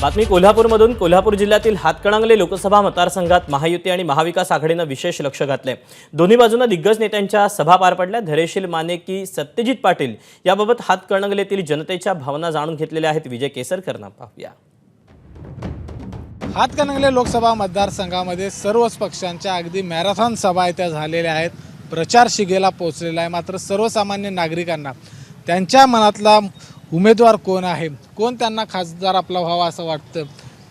बातमी कोल्हापूरमधून। कोल्हापूर जिल्ह्यातील हातकणंगले लोकसभा मतदारसंघात महायुती आणि महाविकास आघाडीनं विशेष लक्ष घातले। दोन्ही बाजूंना दिग्गज नेत्यांच्या सभा पार पडल्या। धैर्यशील माने की सत्यजित पाटील याबाबत हातकणंगलेतील जनतेच्या भावना जाणून घेतलेल्या आहेत। विजय केसरकरनं पाहूया। हातकणंगले लोकसभा मतदारसंघामध्ये सर्वच पक्षांच्या अगदी मॅरेथॉन सभा त्या झालेल्या आहेत। प्रचार शिगेला पोहोचलेला आहे। मात्र सर्वसामान्य नागरिकांना त्यांच्या मनातला उमेदवार कोण आहे, कोण त्यांना खासदार आपला व्हावा असं वाटतं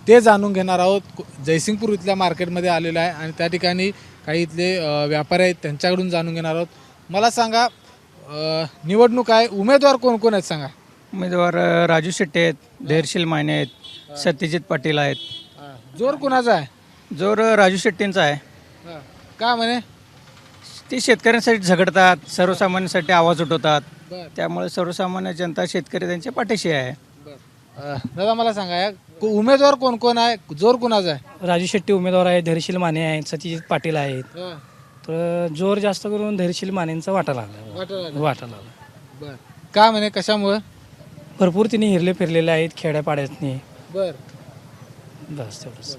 ते जाणून घेणार आहोत। जयसिंगपूर इथल्या मार्केटमध्ये आलेलं आहे आणि त्या ठिकाणी काही इथले व्यापारी आहेत, त्यांच्याकडून जाणून घेणार आहोत। मला सांगा, निवडणूक आहे, उमेदवार कोण कोण आहेत सांगा। उमेदवार राजू शेट्टी आहेत, धैर्यशील माने आहेत, सत्यजित पाटील आहेत। जोर कुणाचा आहे? जोर राजू शेट्टींचा आहे। का म्हणे? ते शेतकऱ्यांसाठी झगडतात, सर्वसामान्यांसाठी आवाज उठवतात, बरं. त्यामुळे सर्वसामान्य जनता शेतकरी त्यांच्या पाठीशी आहे। दादा मला सांगा, या उमेदवार कोण कोण आहे, जोर कुणाचा आहे? राजू शेट्टी उमेदवार आहेत, धैर्यशील माने आहेत, सत्यजित पाटील आहेत। तर जोर जास्त करून धैर्यशील मानेंचा वाटा लागला। बर, का म्हणे, कशामुळे? भरपूर तिने हिरले फिरलेले आहेत खेड्यापाड्यातनी। बर, बस तेवढंच।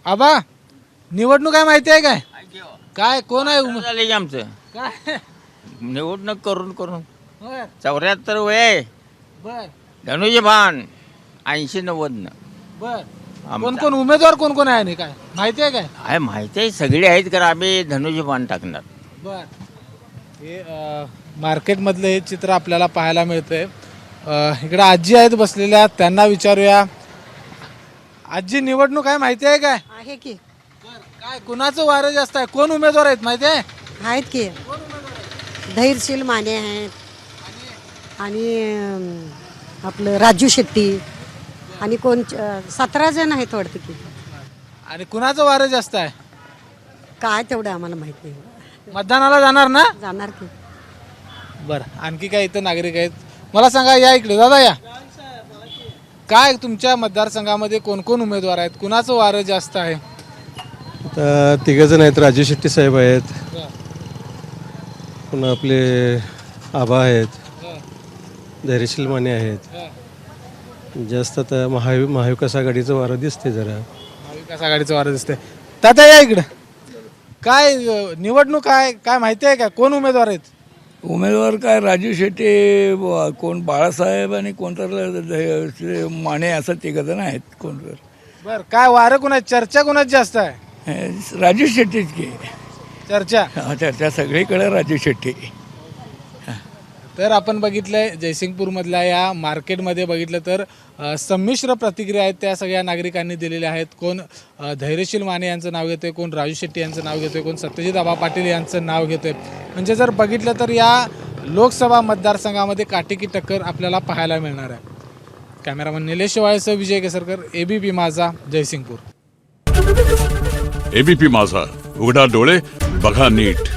आबा, निवडणूक आहे माहिती आहे काय? काय कोण आहे झाले की आमचं काय? निवडणूक करून करून बर 74 वय बर धनुजी भान 80-90 बर, कोण कोण उमेदवार कोण कोण आहे आणि काय माहिती आहे काय? आहे माहिती आहे, सगळे आहेत कारण आम्ही धनुजी भान टाकणार। बर, हे मार्केटमधलं हे चित्र आपल्याला पाहायला मिळतंय। इकडे आजी आहेत बसलेल्या, त्यांना विचारूया। आजी, निवडणूक आहे माहिती आहे काय? आहे की, काय कुणाचं वारं जास्त आहे, कोण उमेदवार आहेत माहिती आहे? आहेत की, धैर्यशील माने आहेत आणि आपलं राजू शेट्टी आणि कोण 17 जण आहेत वाटतं की। आणि कुणाचं वारं जास्त आहे? काय तेवढं आम्हाला माहित नाही, मतदानाला जाणार ना? जाणार की। बरं, आणखी काय इथं नागरिक आहेत? मला सांगा, या इकडे दादा या। काय तुमच्या मतदारसंघामध्ये कोण कोण उमेदवार आहेत, कुणाचं वारं जास्त आहे? तर तिघंजण आहेत, राजू शेट्टी साहेब आहेत, पुन्हा आपले आबा आहेत, धैर्यशील माने आहेत। जास्त आता महाविकास आघाडीचं वारं दिसते जरा। महाविकास आघाडीचं वारं दिसते। दादा या इकडं। काय निवडणूक आहे, काय माहिती आहे का, कोण उमेदवार आहेत? उमेदवार काय राजू शेट्टी, कोण बाळासाहेब आणि कोणतर माने, असं तिघजण आहेत कोणतर। बरं, काय वारं कुणाची, चर्चा कुणाची जास्त आहे? राजू शेट्टीच की चर्चा? चर्चा सगळीकडे राजू शेट्टी। तर आपण बघितलंय जयसिंगपूरमधल्या या मार्केटमध्ये बघितलं तर संमिश्र प्रतिक्रिया आहेत त्या सगळ्या नागरिकांनी दिलेल्या आहेत। कोण धैर्यशील माने यांचं नाव घेतोय, कोण राजू शेट्टी यांचं नाव घेतोय, कोण सत्यजित आबा पाटील यांचं नाव घेतोय। म्हणजे जर बघितलं तर या लोकसभा मतदारसंघामध्ये काटेकी टक्कर आपल्याला पाहायला मिळणार आहे। कॅमेरामन निलेश शिवाळेसह विजय केसरकर, एबीपी माझा, जयसिंगपूर। एबीपी माझा, उघडा डोळे बघा नीट।